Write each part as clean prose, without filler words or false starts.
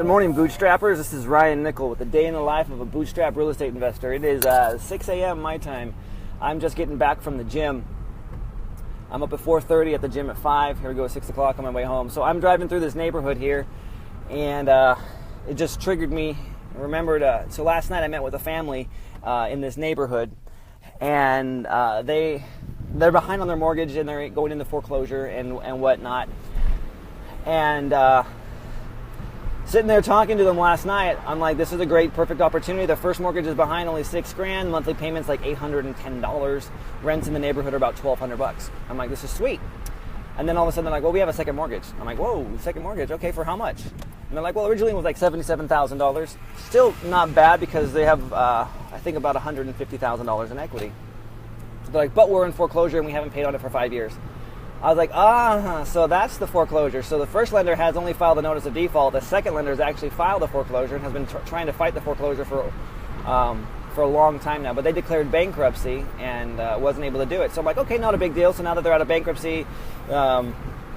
morning, Bootstrappers. This is Ryan Nickel with the day in the life of a Bootstrap real estate investor. It is 6 a.m. my time. I'm just getting back from the gym. I'm up at 4:30 at the gym at 5. Here we go at 6 o'clock on my way home. So I'm driving through this neighborhood here, and it just triggered me. I remembered, so last night I met with a family in this neighborhood, and they're behind on their mortgage, and they're going into foreclosure and whatnot. And sitting there talking to them last night, I'm like, this is a great, perfect opportunity. Their first mortgage is behind, only $6,000. Monthly payments like $810. Rents in the neighborhood are about $1,200. I'm like, this is sweet. And then all of a sudden they're like, well, we have a second mortgage. I'm like, whoa, second mortgage? Okay, for how much? And they're like, well, originally it was like $77,000. Still not bad because they have, I think, about $150,000 in equity. They're like, but we're in foreclosure and we haven't paid on it for 5 years. I was like, so that's the foreclosure. So the first lender has only filed a notice of default. The second lender has actually filed a foreclosure and has been trying to fight the foreclosure for a long time now. But they declared bankruptcy and wasn't able to do it. So I'm like, okay, not a big deal. So now that they're out of bankruptcy,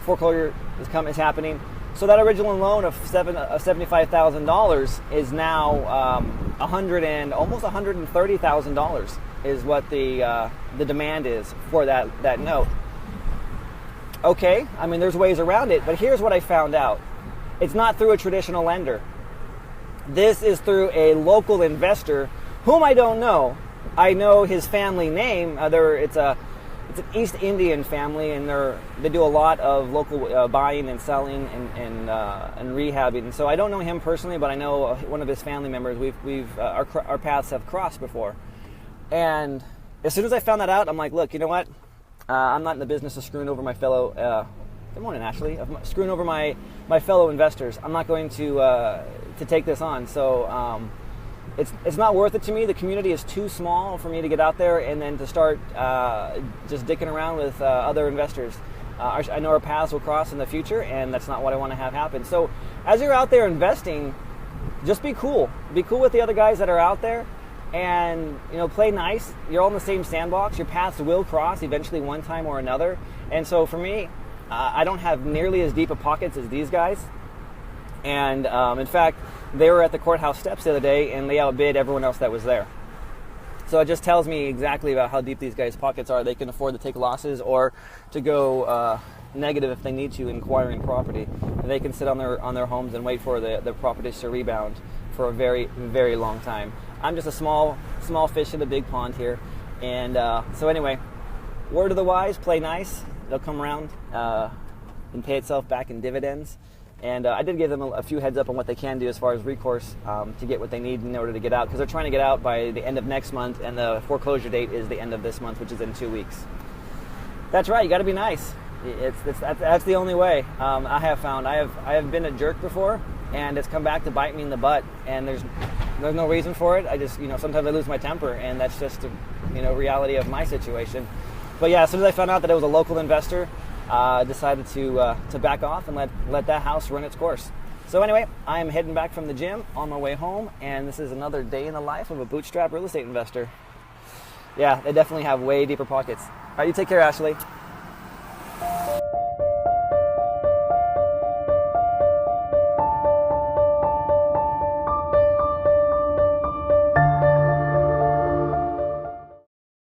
foreclosure is happening. So that original loan of $75,000 is now almost $130,000 is what the demand is for that note. Okay, I mean, there's ways around it, but here's what I found out. It's not through a traditional lender. This is through a local investor whom I don't know. I know his family name. It's an East Indian family, and they do a lot of local buying and selling and rehabbing. And so I don't know him personally, but I know one of his family members. Our paths have crossed before. And as soon as I found that out, I'm like, look, you know what? I'm not in the business of screwing over my fellow. Good morning, Ashley. Of screwing over my fellow investors. I'm not going to take this on. So it's not worth it to me. The community is too small for me to get out there and then to start just dicking around with other investors. I know our paths will cross in the future, and that's not what I want to have happen. So as you're out there investing, just be cool. Be cool with the other guys that are out there. And, play nice. You're all in the same sandbox. Your paths will cross eventually one time or another. And so for me, I don't have nearly as deep of pockets as these guys. And in fact, they were at the courthouse steps the other day, and they outbid everyone else that was there. So it just tells me exactly about how deep these guys' pockets are. They can afford to take losses or to go negative if they need to in acquiring property. And they can sit on their homes and wait for the properties to rebound for a very, very long time. I'm just a small fish in a big pond here. And so anyway, word of the wise, play nice. They'll come around and pay itself back in dividends. And I did give them a few heads up on what they can do as far as recourse to get what they need in order to get out, because they're trying to get out by the end of next month, and the foreclosure date is the end of this month, which is in 2 weeks. That's right, you got to be nice. That's the only way. I have found I have been a jerk before, and it's come back to bite me in the butt, and there's no reason for it. I just, sometimes I lose my temper, and that's just the, reality of my situation. But yeah, as soon as I found out that it was a local investor, I decided to back off and let that house run its course. So anyway, I am heading back from the gym on my way home, and this is another day in the life of a bootstrap real estate investor. Yeah, they definitely have way deeper pockets. All right, you take care, Ashley.